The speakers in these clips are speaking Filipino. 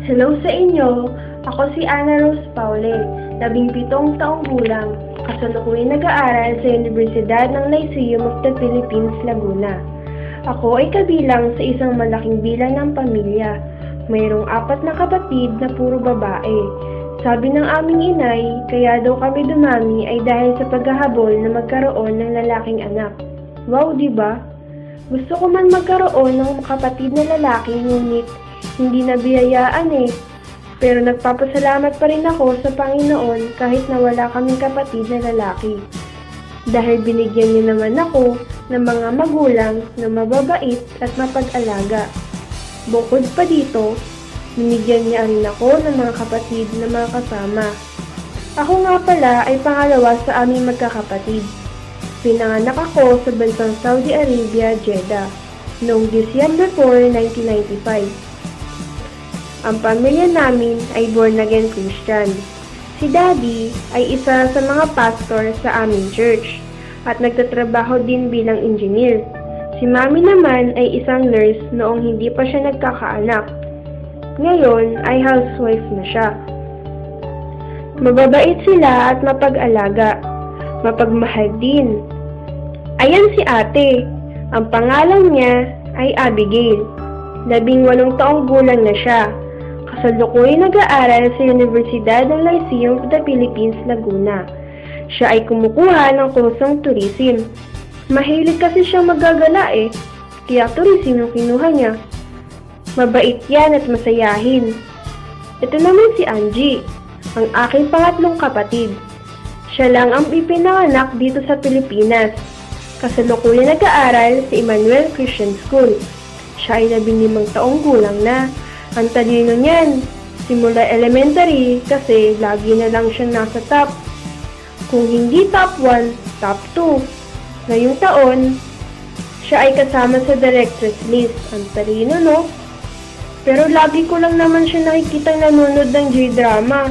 Hello sa inyo! Ako si Ana Rose Paule, 17 taong gulang, kasalukuyan nag-aaral sa Universidad ng Lyceum of the Philippines, Laguna. Ako ay kabilang sa isang malaking bilang ng pamilya. Mayroong 4 na kapatid na puro babae. Sabi ng aming inay, kaya daw kami dumami ay dahil sa paghahabol na magkaroon ng lalaking anak. Wow, di ba? Gusto ko man magkaroon ng kapatid na lalaki, ngunit hindi nabiyayaan eh. Pero nagpapasalamat pa rin ako sa Panginoon kahit na wala kaming kapatid na lalaki. Dahil binigyan niya naman ako ng mga magulang na mababait at mapag-alaga. Bukod pa dito, binigyan niya rin ako ng mga kapatid na mga kasama. Ako nga pala ay pangalawa sa aming magkakapatid. Pinanganak ako sa bansang Saudi Arabia, Jeddah, noong December 4, 1995. Ang pamilya namin ay born-again Christian. Si Daddy ay isa sa mga pastor sa aming church at nagtatrabaho din bilang engineer. Si Mami naman ay isang nurse noong hindi pa siya nagkakaanak. Ngayon ay housewife na siya. Mababait sila at mapag-alaga. Mapagmahal din. Ayan si ate. Ang pangalan niya ay Abigail. 18 taong gulang na siya. Kasalukuyan nag-aaral sa Universidad ng Lyceum of the Philippines, Laguna. Siya ay kumukuha ng kursong tourism. Mahilig kasi siya magagala eh, kaya tourism yung kinuha niya. Mabait yan at masayahin. Ito naman si Angie, ang aking pangatlong kapatid. Siya lang ang ipinanganak dito sa Pilipinas. Kasalukuyan nag-aaral sa Emmanuel Christian School. Siya ay 15 taong gulang na. Ang talino niyan, simula elementary kasi lagi na lang siyang nasa top. Kung hindi top 1, top 2. Ngayong taon, siya ay kasama sa director's list. Ang talino, no? Pero lagi ko lang naman siya nakikitang nanonood ng J-drama.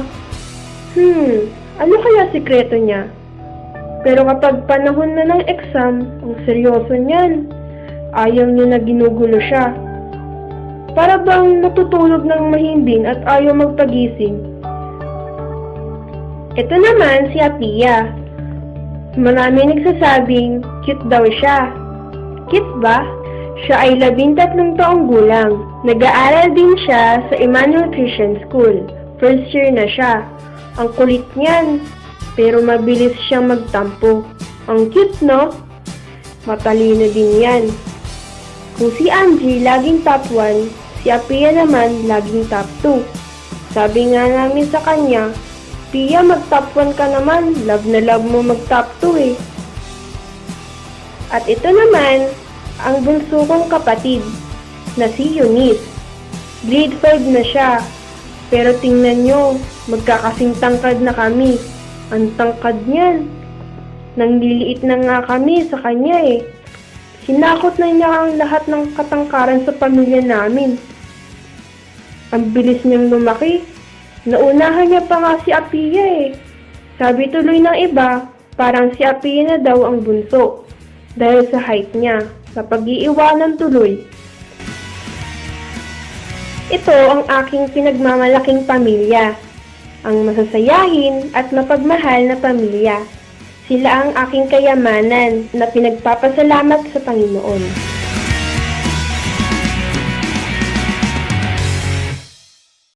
Ano kaya sikreto niya? Pero kapag panahon na ng exam, ang seryoso niyan. Ayaw niya na ginugulo siya. Para bang natutulog ng mahimbing at ayaw magpagising. Ito naman si Apia. Marami nagsasabing cute daw siya. Cute ba? Siya ay 13 taong gulang. Nag-aaral din siya sa Emmanuel Christian School. First year na siya. Ang kulit niyan, pero mabilis siyang magtampo. Ang cute, no? Matalino din yan. Kung si Angie laging top 1, si Apia naman laging top 2. Sabi nga namin sa kanya, Pia, mag-top 1 ka naman, love na love mo mag-top 2 eh. At ito naman, ang bunso kong kapatid, na si Eunice. Grade 5 na siya, pero tingnan nyo, magkakasing tangkad na kami. Ang tangkad niyan. Nangliliit na nga kami sa kanya eh. Hinakot na niya ang lahat ng katangkaran sa pamilya namin. Ang bilis niyang lumaki. Naunahan niya pa nga si Apia eh. Sabi tuloy ng iba, parang si Apia na daw ang bunso. Dahil sa height niya, sa pag-iiwanan tuloy. Ito ang aking pinagmamalaking pamilya. Ang masasayahin at mapagmahal na pamilya. Sila ang aking kayamanan na pinagpapasalamat sa Panginoon.